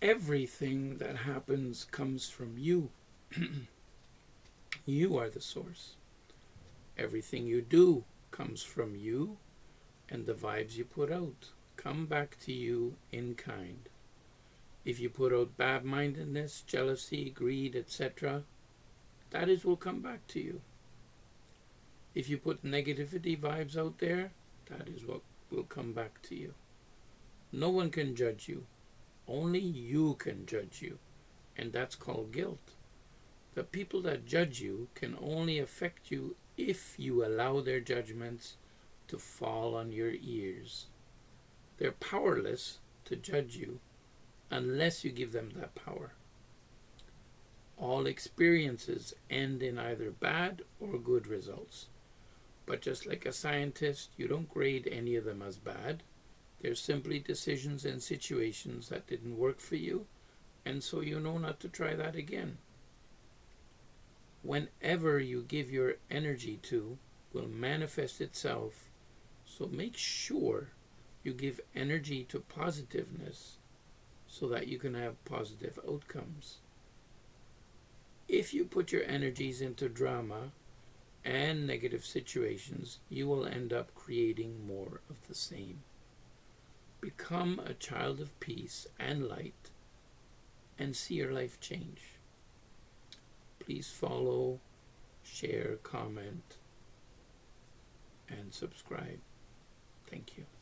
Everything that happens comes from you. You are the source. Everything you do comes from you, and the vibes you put out come back to you in kind. If you put out bad mindedness, jealousy, greed, etc., that is will come back to you. If you put negativity vibes out there, that is what will come back to you. No one can judge you. Only you can judge you. And that's called guilt. The people that judge you can only affect you if you allow their judgments to fall on your ears. They're powerless to judge you unless you give them that power. All experiences end in either bad or good results. But just like a scientist, you don't grade any of them as bad. They're simply decisions and situations that didn't work for you, and so you know not to try that again. Whenever you give your energy to will manifest itself, so make sure you give energy to positiveness so that you can have positive outcomes. If you put your energies into drama and negative situations, you will end up creating more of the same. Become a child of peace and light and see your life change. Please follow, share, comment, and subscribe. Thank you.